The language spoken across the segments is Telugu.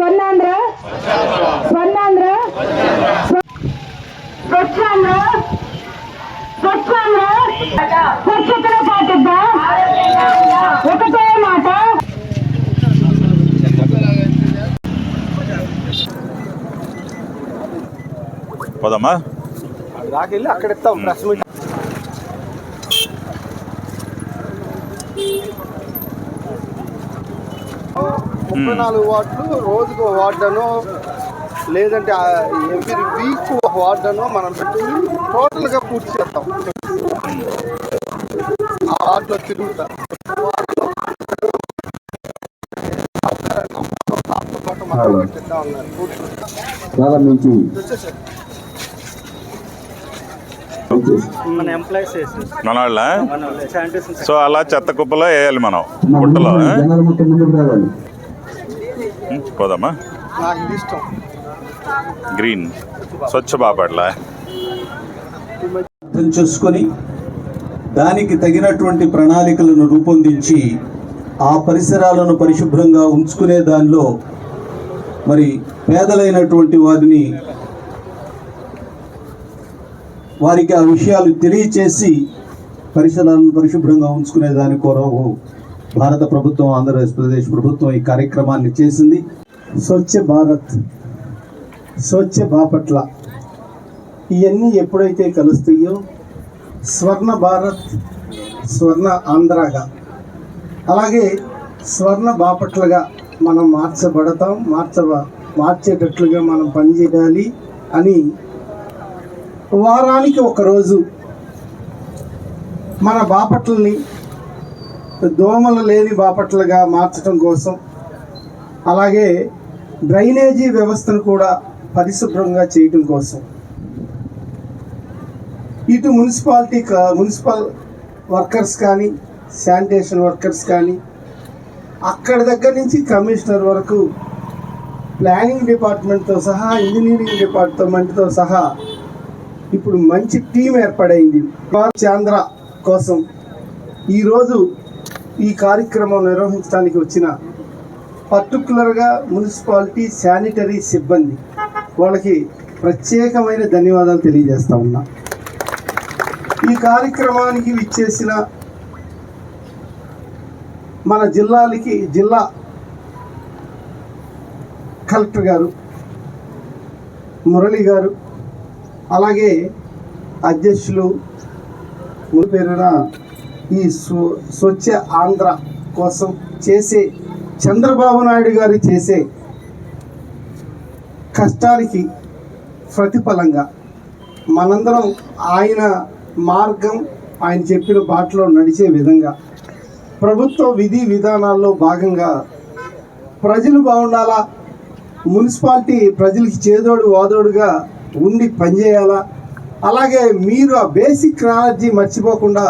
స్వర్ణాంధ్ర స్వర్ణాంధ్ర స్వచ్ఛాంధ్ర స్వచ్ఛాంధ్ర స్వచ్ఛతను పాటిద్దాం. ఒకటే మాట. పోదమ్మా దాకెళ్ళి అక్కడ ఇస్తాం ప్రెస్ మీట్. 34 వార్డులు రోజుకు వార్డను లేదంటే ఎవ్రీ వీక్ వార్డను మనం పెట్టి టోటల్గా పూర్తి చేస్తాం. ఆ వార్డులో తిరుగుతా ప్రారంభించి మన ఎంప్లాయీస్ మన వాళ్ళ. సో అలా చెత్త కుప్పలో వేయాలి మనం గుట్టలో. పోదమ్మా. నాకు ఇది ఇష్టం. గ్రీన్ స్వచ్ఛ బాపట్ల అర్థం చేసుకొని దానికి తగినటువంటి ప్రణాళికలను రూపొందించి ఆ పరిసరాలను పరిశుభ్రంగా ఉంచుకునే దానిలో మరి పేదలైనటువంటి వారికి ఆ విషయాలు తెలియచేసి పరిసరాలను పరిశుభ్రంగా ఉంచుకునే దాని కొరకు భారత ప్రభుత్వం, ఆంధ్రప్రదేశ్ ప్రభుత్వం ఈ కార్యక్రమాన్ని చేసింది. స్వచ్ఛ భారత్, స్వచ్ఛ బాపట్ల ఇవన్నీ ఎప్పుడైతే కలుస్తాయో స్వర్ణ భారత్, స్వర్ణ ఆంధ్రగా, అలాగే స్వర్ణ బాపట్లగా మనం మార్చేటట్లుగా మనం పనిచేయాలి అని వారానికి ఒకరోజు మన బాపట్లని దోమలు లేని బాపట్లుగా మార్చడం కోసం, అలాగే డ్రైనేజీ వ్యవస్థను కూడా పరిశుభ్రంగా చేయడం కోసం ఇటు మున్సిపల్ వర్కర్స్ కానీ, శానిటేషన్ వర్కర్స్ కానీ, అక్కడి దగ్గర నుంచి కమిషనర్ వరకు ప్లానింగ్ డిపార్ట్మెంట్తో సహా, ఇంజనీరింగ్ డిపార్ట్మెంట్తో సహా ఇప్పుడు మంచి టీం ఏర్పడైంది. స్వచ్ఛాంధ్ర కోసం ఈరోజు ఈ కార్యక్రమం నిర్వహించడానికి వచ్చిన పర్టికులర్గా మున్సిపాలిటీ శానిటరీ సిబ్బంది వాళ్ళకి ప్రత్యేకమైన ధన్యవాదాలు తెలియజేస్తా ఉన్నా. ఈ కార్యక్రమానికి విచ్చేసిన మన జిల్లా కలెక్టర్ గారు మురళి గారు, అలాగే అధ్యక్షులు పేరున ఈ స్వచ్ఛ ఆంధ్ర కోసం చేసే చంద్రబాబు నాయుడు గారు చేసే కష్టానికి ప్రతిఫలంగా మనందరం ఆయన మార్గం, ఆయన చెప్పిన బాటలో నడిచే విధంగా ప్రభుత్వ విధి విధానాల్లో భాగంగా ప్రజలు బాగుండాలా, మున్సిపాలిటీ ప్రజలకి చేదోడు వాదోడుగా ఉండి పనిచేయాలా, అలాగే మీరు ఆ బేసిక్ నాలెడ్జి మర్చిపోకుండా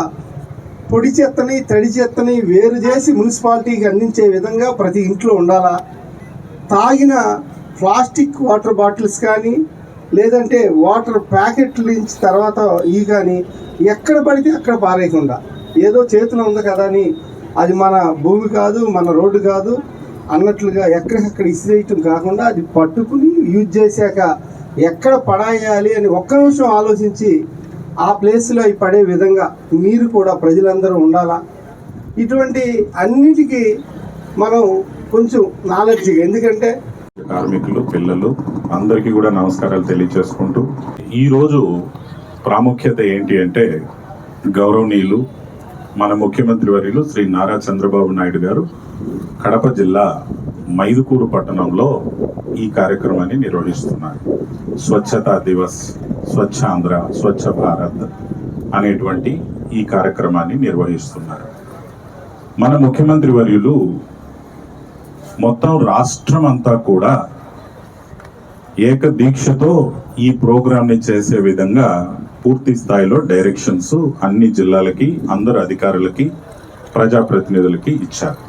పొడి చెత్తని తడి చెత్తని వేరు చేసి మున్సిపాలిటీకి అందించే విధంగా ప్రతి ఇంట్లో ఉండాలా, తాగిన ప్లాస్టిక్ వాటర్ బాటిల్స్ కానీ లేదంటే వాటర్ ప్యాకెట్లు నుంచి తర్వాత ఇవి కానీ ఎక్కడ పడితే అక్కడ పారేయకుండా, ఏదో చేతిలో ఉంది కదా అని అది మన భూమి కాదు, మన రోడ్డు కాదు అన్నట్లుగా ఎక్కడికక్కడ ఇసిరేయటం కాకుండా అది పట్టుకుని యూజ్ చేశాక ఎక్కడ పడేయాలి అని ఒక్క నిమిషం ఆలోచించి ఆ ప్లేస్లో అవి పడే విధంగా మీరు కూడా ప్రజలందరూ ఉండాలా. ఇటువంటి అన్నిటికీ మనం కొంచెం నాలెడ్జ్గా, ఎందుకంటే కార్మికులు, పిల్లలు అందరికీ కూడా నమస్కారాలు తెలియజేసుకుంటూ ఈరోజు ప్రాముఖ్యత ఏంటి అంటే గౌరవనీయులు మన ముఖ్యమంత్రి వర్యులు శ్రీ నారా చంద్రబాబు నాయుడు గారు కడప జిల్లా మైదుకూరు పట్టణంలో ఈ కార్యక్రమాన్ని నిర్వహిస్తున్నారు. స్వచ్ఛతా దివస్, స్వచ్ఛ ఆంధ్ర, స్వచ్ఛ భారత్ అనేటువంటి ఈ కార్యక్రమాన్ని నిర్వహిస్తున్నారు. మన ముఖ్యమంత్రి వర్యులు మొత్తం రాష్ట్రం అంతా కూడా ఏకదీక్షతో ఈ ప్రోగ్రాంని చేసే విధంగా పూర్తి స్థాయిలో డైరెక్షన్స్ అన్ని జిల్లాలకి, అందరు అధికారులకి, ప్రజాప్రతినిధులకి ఇచ్చారు.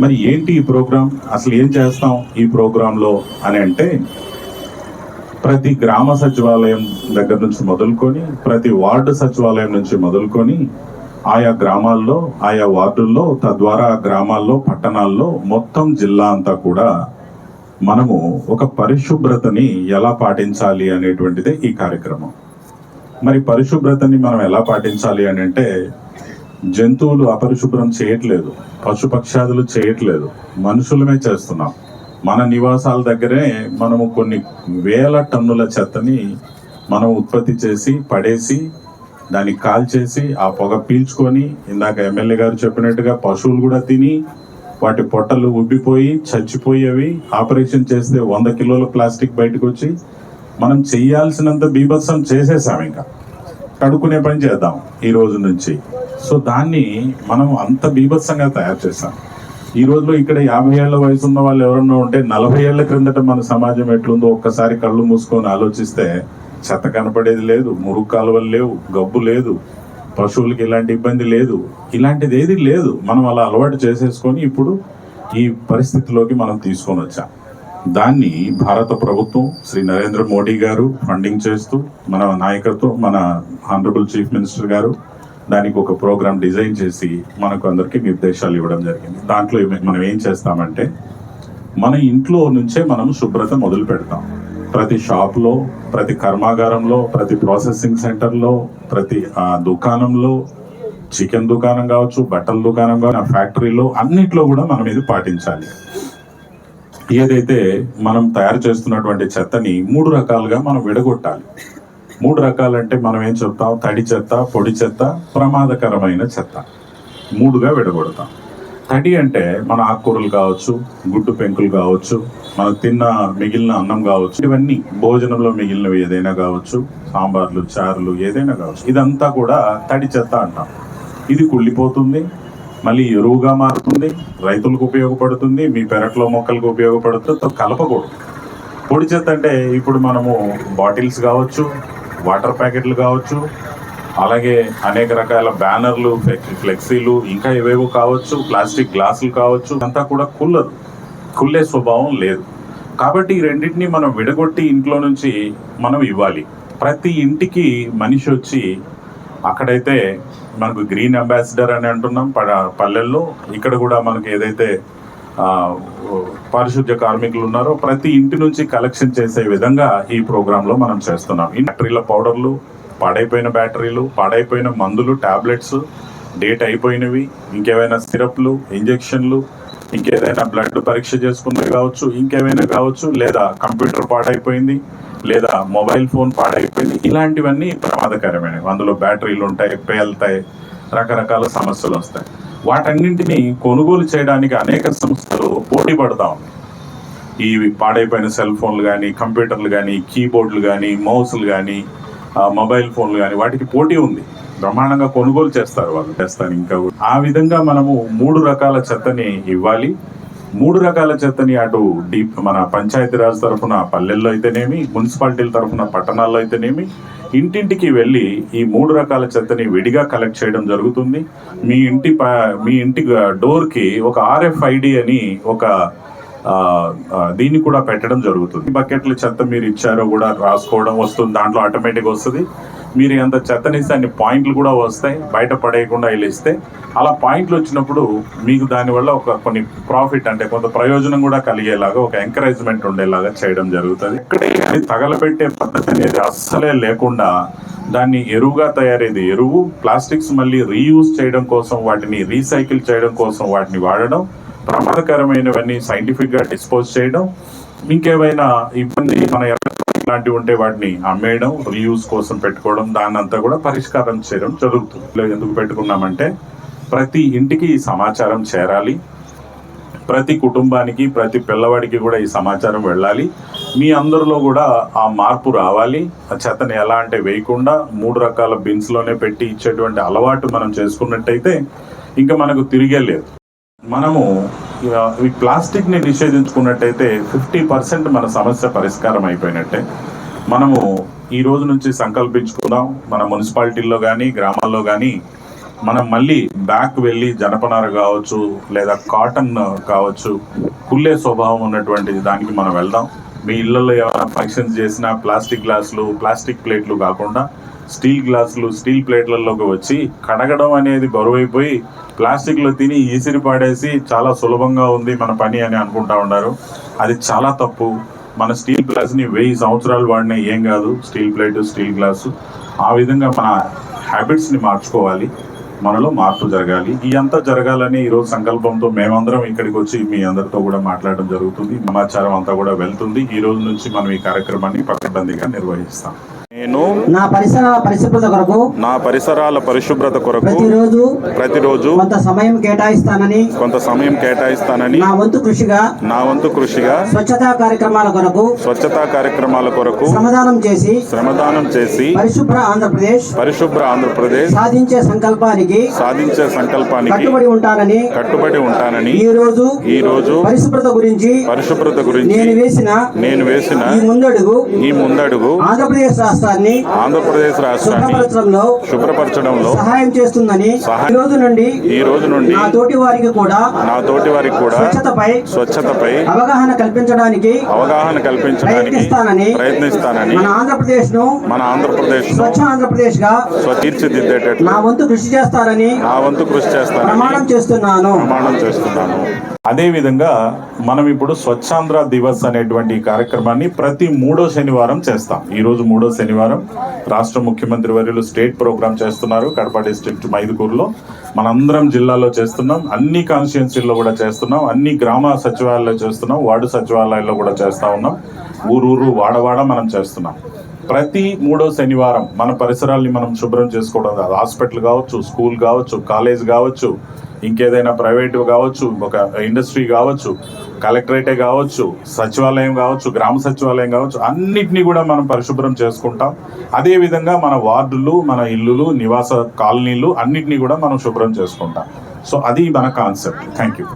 మరి ఏంటి ఈ ప్రోగ్రాం, అసలు ఏం చేస్తాం ఈ ప్రోగ్రాంలో అని అంటే, ప్రతి గ్రామ సచివాలయం దగ్గర నుంచి మొదలుకొని, ప్రతి వార్డు సచివాలయం నుంచి మొదలుకొని ఆయా గ్రామాల్లో, ఆయా వార్డుల్లో, తద్వారా గ్రామాల్లో, పట్టణాల్లో మొత్తం జిల్లా అంతా కూడా మనము ఒక పరిశుభ్రతని ఎలా పాటించాలి అనేటువంటిదే ఈ కార్యక్రమం. మరి పరిశుభ్రతని మనం ఎలా పాటించాలి అని అంటే, జంతువులు అపరిశుభ్రం చేయట్లేదు, పశుపక్షాదులు చేయట్లేదు, మనుషులమే చేస్తున్నాం. మన నివాసాల దగ్గరే మనము కొన్ని వేల టన్నుల చెత్తని మనం ఉత్పత్తి చేసి పడేసి దాన్ని కాల్చేసి ఆ పొగ పీల్చుకొని, ఇందాక ఎమ్మెల్యే గారు చెప్పినట్టుగా పశువులు కూడా తిని వాటి పొట్టలు ఉబ్బిపోయి చచ్చిపోయేవి. ఆపరేషన్ చేస్తే 100 కిలోల ప్లాస్టిక్ బయటకు వచ్చి మనం చేయాల్సినంత బీభత్సం చేసేసాం. ఇంకా కడుక్కునే పని చేద్దాం ఈ రోజు నుంచి. సో దాన్ని మనం అంత బీభత్సంగా తయారు చేసాం. ఈ రోజులో ఇక్కడ 50 ఏళ్ల వయసు ఉన్న వాళ్ళు ఎవరన్నా ఉంటే 40 ఏళ్ల క్రిందట మన సమాజం ఎట్లుందో ఒక్కసారి కళ్ళు మూసుకొని ఆలోచిస్తే చెత్త కనపడేది లేదు, మురుగు కాలువలు లేవు, గబ్బు లేదు, పశువులకి ఇలాంటి ఇబ్బంది లేదు, ఇలాంటిది ఏది లేదు. మనం అలా అలవాటు చేసేసుకొని ఇప్పుడు ఈ పరిస్థితిలోకి మనం తీసుకొని వచ్చాం. దాన్ని భారత ప్రభుత్వం, శ్రీ నరేంద్ర మోడీ గారు ఫండింగ్ చేస్తూ, మన నాయకత్వం, మన ఆనరబుల్ చీఫ్ మినిస్టర్ గారు దానికి ఒక ప్రోగ్రామ్ డిజైన్ చేసి మనకు అందరికీ నిర్దేశాలు ఇవ్వడం జరిగింది. దాంట్లో మనం ఏం చేస్తామంటే, మన ఇంట్లో నుంచే మనం శుభ్రత మొదలు పెడతాం. ప్రతి షాప్లో, ప్రతి కర్మాగారంలో, ప్రతి ప్రాసెసింగ్ సెంటర్లో, ప్రతి దుకాణంలో, చికెన్ దుకాణం కావచ్చు, బట్టల దుకాణం కావచ్చు, ఫ్యాక్టరీలో, అన్నిట్లో కూడా మనం ఇది పాటించాలి. ఏదైతే మనం తయారు చేస్తున్నటువంటి చెత్తని 3 రకాలుగా మనం విడగొట్టాలి. 3 రకాలంటే మనం ఏం చెప్తాం? తడి చెత్త, పొడి చెత్త, ప్రమాదకరమైన చెత్త. 3గా విడగొడతాం. తడి అంటే మన ఆకుకూరలు కావచ్చు, గుడ్డు పెంకులు కావచ్చు, మనం తిన్న మిగిలిన అన్నం కావచ్చు, ఇవన్నీ భోజనంలో మిగిలినవి ఏదైనా కావచ్చు, సాంబార్లు, చారులు ఏదైనా కావచ్చు, ఇదంతా కూడా తడి చెత్త అంటాం. ఇది కుళ్ళిపోతుంది, మళ్ళీ ఎరువుగా మారుతుంది, రైతులకు ఉపయోగపడుతుంది, మీ పెరట్లో మొక్కలకు ఉపయోగపడుతుంది, కలపకూడదు. పొడి చెత్త అంటే ఇప్పుడు మనము బాటిల్స్ కావచ్చు, వాటర్ ప్యాకెట్లు కావచ్చు, అలాగే అనేక రకాల బ్యానర్లు, ఫ్లెక్సీలు, ఇంకా ఏవేవో కావచ్చు, ప్లాస్టిక్ గ్లాసులు కావచ్చు, అంతా కూడా కుళ్ళే స్వభావం లేదు. కాబట్టి ఈ రెండింటినీ మనం విడగొట్టి ఇంట్లో నుంచి మనం ఇవ్వాలి. ప్రతి ఇంటికి మనిషి వచ్చి, అక్కడైతే మనకు గ్రీన్ అంబాసిడర్ అని అంటున్నాం పల్లెల్లో, ఇక్కడ కూడా మనకి ఏదైతే పారిశుద్ధ్య కార్మికులు ఉన్నారో ప్రతి ఇంటి నుంచి కలెక్షన్ చేసే విధంగా ఈ ప్రోగ్రాంలో మనం చేస్తున్నాం. ఈ బ్యాటరీల పౌడర్లు, పాడైపోయిన బ్యాటరీలు, పాడైపోయిన మందులు, టాబ్లెట్స్, డేట్ అయిపోయినవి, ఇంకేమైనా సిరప్లు, ఇంజెక్షన్లు, ఇంకేదైనా బ్లడ్ పరీక్ష చేసుకున్నవి కావచ్చు, ఇంకేమైనా కావచ్చు, లేదా కంప్యూటర్ పాడైపోయింది, లేదా మొబైల్ ఫోన్ పాడైపోయింది, ఇలాంటివన్నీ ప్రమాదకరమైనవి. అందులో బ్యాటరీలు ఉంటాయి, పేలుతాయి, రకరకాల సమస్యలు వస్తాయి. వాటన్నింటినీ కొనుగోలు చేయడానికి అనేక సంస్థలు పోటీ పడతా ఉన్నాయి. ఈ పాడైపోయిన సెల్ ఫోన్లు కానీ, కంప్యూటర్లు కానీ, కీబోర్డులు కానీ, మౌస్లు కానీ, మొబైల్ ఫోన్లు కానీ, వాటికి పోటీ ఉంది. బ్రహ్మాండంగా కొనుగోలు చేస్తారు వాళ్ళు. ఇంకా ఆ విధంగా మనము 3 రకాల చెత్తని ఇవ్వాలి. 3 రకాల చెత్తని అటు మన పంచాయతీరాజ్ తరఫున పల్లెల్లో అయితేనేమి, మున్సిపాలిటీల తరఫున పట్టణాల్లో అయితేనేమి, ఇంటింటికి వెళ్ళి ఈ 3 రకాల చెత్తని విడిగా కలెక్ట్ చేయడం జరుగుతుంది. మీ ఇంటి డోర్కి ఒక RFID అని ఒక దీన్ని కూడా పెట్టడం జరుగుతుంది. బకెట్ల చెత్త మీరు ఇచ్చారో కూడా రాసుకోవడం వస్తుంది, దాంట్లో ఆటోమేటిక్ వస్తుంది. మీరు ఎంత చెత్తనిస్తే అన్ని పాయింట్లు కూడా వస్తాయి, బయట పడేయకుండా ఇస్తే. అలా పాయింట్లు వచ్చినప్పుడు మీకు దానివల్ల కొన్ని ప్రాఫిట్, అంటే కొంత ప్రయోజనం కూడా కలిగేలాగా, ఒక ఎంకరేజ్మెంట్ ఉండేలాగా చేయడం జరుగుతుంది. ఇక్కడే తగలబెట్టే పద్ధతి అనేది అస్సలే లేకుండా దాన్ని ఎరువుగా తయారేది ఎరువు, ప్లాస్టిక్స్ మళ్ళీ రీయూజ్ చేయడం కోసం, వాటిని రీసైకిల్ చేయడం కోసం వాటిని వాడడం, ప్రమాదకరమైనవన్నీ సైంటిఫిక్గా డిస్పోజ్ చేయడం, ఇంకేమైనా ఇబ్బంది మన ఇలాంటివి ఉంటే వాటిని అమ్మేయడం, రీయూజ్ కోసం పెట్టుకోవడం, దాన్నంతా కూడా పరిష్కారం చేయడం జరుగుతుంది. ఎందుకు పెట్టుకున్నామంటే ప్రతి ఇంటికి ఈ సమాచారం చేరాలి, ప్రతి కుటుంబానికి, ప్రతి పిల్లవాడికి కూడా ఈ సమాచారం వెళ్ళాలి. మీ అందరిలో కూడా ఆ మార్పు రావాలి. ఆ చెత్తని ఎలా అంటే వేయకుండా 3 రకాల బిన్స్లోనే పెట్టి ఇచ్చేటువంటి అలవాటు మనం చేసుకున్నట్టయితే ఇంకా మనకు తిరిగే లేదు. మనము ఈ ప్లాస్టిక్ని నిషేధించుకున్నట్టయితే 50% మన సమస్య పరిష్కారం అయిపోయినట్టే. మనము ఈ రోజు నుంచి సంకల్పించుకుందాం, మన మున్సిపాలిటీల్లో కానీ, గ్రామాల్లో కానీ మనం మళ్ళీ బ్యాక్ వెళ్ళి జనపనార కావచ్చు, లేదా కాటన్ కావచ్చు, కుళ్ళే స్వభావం ఉన్నటువంటి దానికి మనం వెళ్దాం. మీ ఇళ్లలో ఏమైనా ఫంక్షన్స్ చేసినా ప్లాస్టిక్ గ్లాసులు ప్లాస్టిక్ ప్లేట్లు కాకుండా స్టీల్ గ్లాసులు స్టీల్ ప్లేట్లలోకి వచ్చి కడగడం అనేది బరువైపోయి ప్లాస్టిక్లో తిని ఈసిరి పాడేసి చాలా సులభంగా ఉంది మన పని అని అనుకుంటా ఉన్నారు. అది చాలా తప్పు. మన స్టీల్ గ్లాస్ని 1000 సంవత్సరాలు వాడినా ఏం కాదు. స్టీల్ ప్లేట్ స్టీల్ గ్లాసు ఆ విధంగా మన హ్యాబిట్స్ని మార్చుకోవాలి. మనలో మార్పు జరగాలి. ఇదంతా జరగాలని ఈరోజు సంకల్పంతో మేమందరం ఇక్కడికి వచ్చి మీ అందరితో కూడా మాట్లాడడం జరుగుతుంది. సమాచారం అంతా కూడా వెళ్తుంది. ఈ రోజు నుంచి మనం ఈ కార్యక్రమాన్ని పకడ్బందీగా నిర్వహిస్తాం. నేను నా పరిసరాల పరిశుభ్రత కొరకు ప్రతిరోజు కొంత సమయం కేటాయిస్తానని నా వంతు కృషిగా స్వచ్ఛతా కార్యక్రమాల కొరకు శ్రమదానం చేసి పరిశుభ్ర ఆంధ్రప్రదేశ్ సాధించే సంకల్పానికి కట్టుబడి ఉంటానని ఈ రోజు పరిశుభ్రత గురించి నేను వేసిన ఈ ముందడుగు ఆంధ్రప్రదేశ్ రాష్ట్రాన్ని శుభ్రపరచడంలో సహాయం చేస్తుందని ఈ రోజు నుండి నా తోటి వారికి కూడా స్వచ్ఛతపై అవగాహన కల్పించడానికి ప్రయత్నిస్తానని మన ఆంధ్రప్రదేశ్ ను స్వచ్ఛ ఆంధ్రప్రదేశ్ గా తీర్చిదిద్దేటట్లు నా వంతు కృషి చేస్తానని ప్రమాణం చేస్తున్నాను. అదే విధంగా మనం ఇప్పుడు స్వచ్ఛాంధ్ర దివస్ అనేటువంటి కార్యక్రమాన్ని ప్రతి 3వ శనివారం చేస్తాం. ఈ రోజు 3వ శనివారం రాష్ట్ర ముఖ్యమంత్రి వర్యులు స్టేట్ ప్రోగ్రామ్ చేస్తున్నారు. కడప డిస్ట్రిక్ట్ మైదుకూరులో మనందరం జిల్లాలో చేస్తున్నాం. అన్ని కాన్స్టిట్యున్సీల్లో కూడా చేస్తున్నాం. అన్ని గ్రామ సచివాలయాల్లో చేస్తున్నాం. వార్డు సచివాలయాల్లో కూడా చేస్తా ఉన్నాం. ఊరూరు వాడవాడ మనం చేస్తున్నాం. ప్రతి 3వ శనివారం మన పరిసరాల్ని మనం శుభ్రం చేసుకోవడం కాదు. హాస్పిటల్ కావచ్చు, స్కూల్ కావచ్చు, కాలేజ్ కావచ్చు, ఇంకేదైనా ప్రైవేట్ కావచ్చు, ఒక ఇండస్ట్రీ కావచ్చు, కలెక్టరేటే కావచ్చు, సచివాలయం కావచ్చు, గ్రామ సచివాలయం కావచ్చు, అన్నిటినీ కూడా మనం పరిశుభ్రం చేసుకుంటాం. అదేవిధంగా మన వార్డులు, మన ఇల్లులు, నివాస కాలనీలు అన్నిటినీ కూడా మనం శుభ్రం చేసుకుంటాం. సో అది మన కాన్సెప్ట్. Thank you.